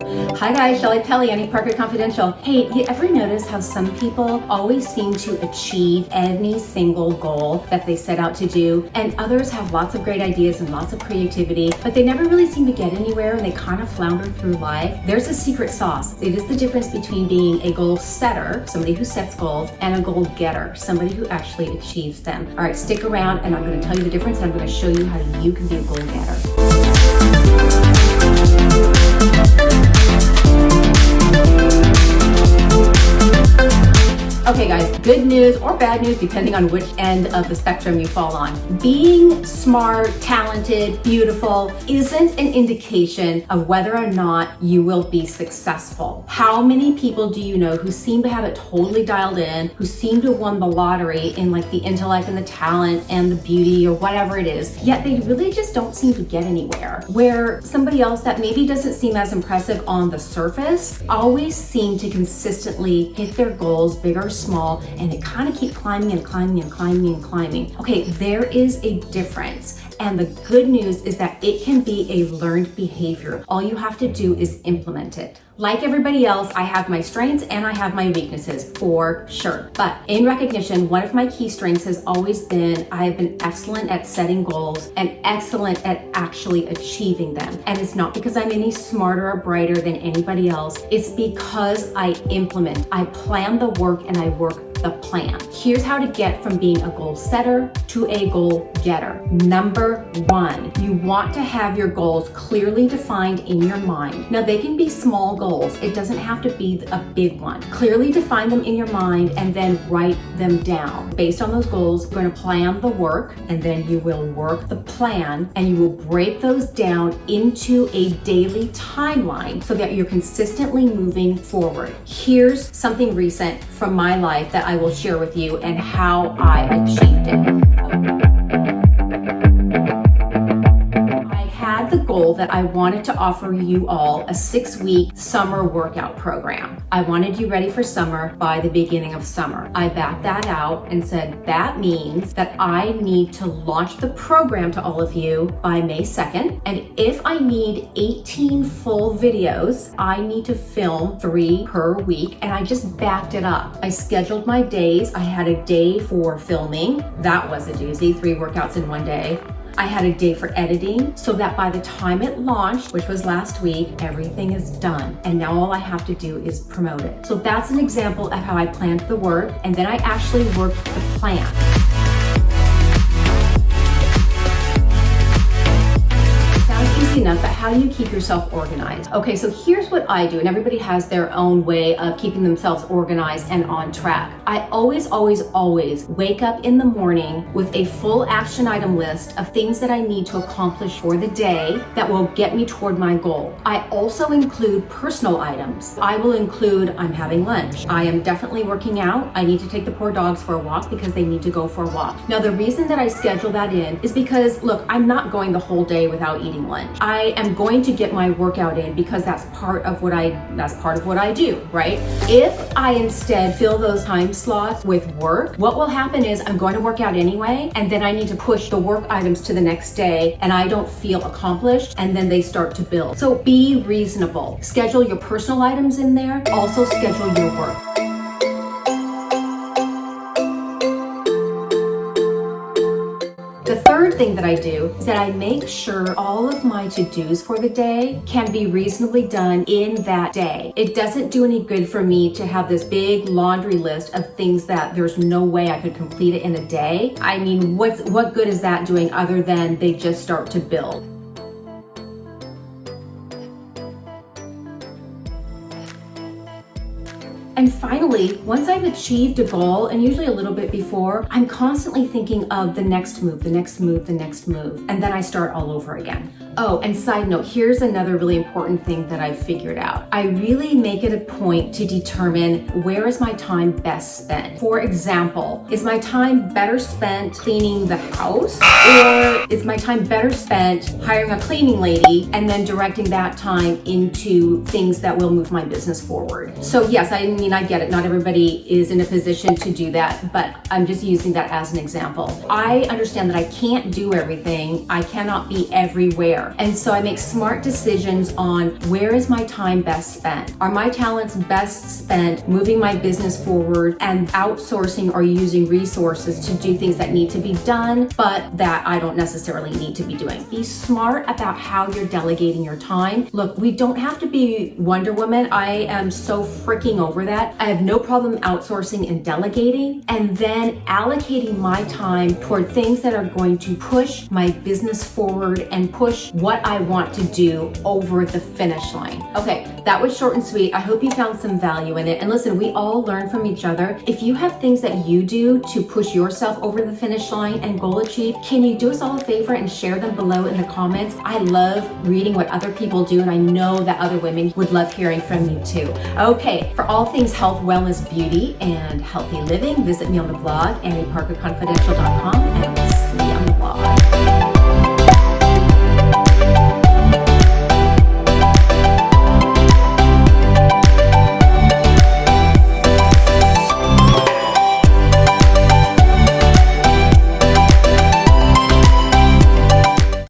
Hi guys, Shelli, Pelly, Annie Parker Confidential. Hey, you ever notice how some people always seem to achieve any single goal that they set out to do, and others have lots of great ideas and lots of creativity, but they never really seem to get anywhere and they kind of flounder through life? There's a secret sauce. It is the difference between being a goal setter, somebody who sets goals, and a goal getter, somebody who actually achieves them. All right, stick around and I'm going to tell you the difference and I'm going to show you how you can be a goal getter. Okay guys, good news or bad news, depending on which end of the spectrum you fall on. Being smart, talented, beautiful isn't an indication of whether or not you will be successful. How many people do you know who seem to have it totally dialed in, who seem to have won the lottery in like the intellect and the talent and the beauty or whatever it is, yet they really just don't seem to get anywhere? Where somebody else that maybe doesn't seem as impressive on the surface always seem to consistently hit their goals, big or small, and they kind of keep climbing and climbing and climbing and climbing. Okay, there is a difference. And the good news is that it can be a learned behavior. All you have to do is implement it. Like everybody else, I have my strengths and I have my weaknesses for sure. But in recognition, one of my key strengths has always been I have been excellent at setting goals and excellent at actually achieving them. And it's not because I'm any smarter or brighter than anybody else. It's because I implement. I plan the work and I work the plan. Here's how to get from being a goal setter to a goal getter. Number one, you want to have your goals clearly defined in your mind. Now they can be small goals. It doesn't have to be a big one. Clearly define them in your mind and then write them down. Based on those goals, you're going to plan the work and then you will work the plan and you will break those down into a daily timeline so that you're consistently moving forward. Here's something recent from my life that I will share with you and how I achieved it. The goal that I wanted to offer you all a 6-week summer workout program. I wanted you ready for summer by the beginning of summer. I backed that out and said that means that I need to launch the program to all of you by May 2nd. And if I need 18 full videos, I need to film 3 per week. And I just backed it up. I scheduled my days. I had a day for filming. That was a doozy, 3 workouts in one day. I had a day for editing so that by the time it launched, which was last week, everything is done. And now all I have to do is promote it. So that's an example of how I planned the work. And then I actually worked the plan. Enough, but how do you keep yourself organized? Okay, so here's what I do, and everybody has their own way of keeping themselves organized and on track. I always wake up in the morning with a full action item list of things that I need to accomplish for the day that will get me toward my goal. I also include personal items. I will include I'm having lunch. I am definitely working out. I need to take the poor dogs for a walk because they need to go for a walk. Now, the reason that I schedule that in is because, look, I'm not going the whole day without eating lunch. I am going to get my workout in because that's part of what I do, right? If I instead fill those time slots with work, what will happen is I'm going to work out anyway, and then I need to push the work items to the next day, and I don't feel accomplished, and then they start to build. So be reasonable. Schedule your personal items in there. Also schedule your work. The third thing that I do is that I make sure all of my to-dos for the day can be reasonably done in that day. It doesn't do any good for me to have this big laundry list of things that there's no way I could complete it in a day. I mean, what good is that doing other than they just start to build? And finally, once I've achieved a goal, and usually a little bit before, I'm constantly thinking of the next move, the next move, the next move, and then I start all over again. Oh, and side note, here's another really important thing that I've figured out. I really make it a point to determine where is my time best spent. For example, is my time better spent cleaning the house, or is my time better spent hiring a cleaning lady and then directing that time into things that will move my business forward? So yes, I mean, I get it. Not everybody is in a position to do that, but I'm just using that as an example. I understand that I can't do everything. I cannot be everywhere. there. And so I make smart decisions on where is my time best spent? Are my talents best spent moving my business forward and outsourcing or using resources to do things that need to be done, but that I don't necessarily need to be doing? Be smart about how you're delegating your time. Look, we don't have to be Wonder Woman. I am so freaking over that. I have no problem outsourcing and delegating and then allocating my time toward things that are going to push my business forward and push what I want to do over the finish line. Okay, that was short and sweet. I hope you found some value in it. And listen, we all learn from each other. If you have things that you do to push yourself over the finish line and goal achieve, can you do us all a favor and share them below in the comments? I love reading what other people do, and I know that other women would love hearing from you too. Okay, for all things health, wellness, beauty, and healthy living, visit me on the blog, AnnieParkerConfidential.com, and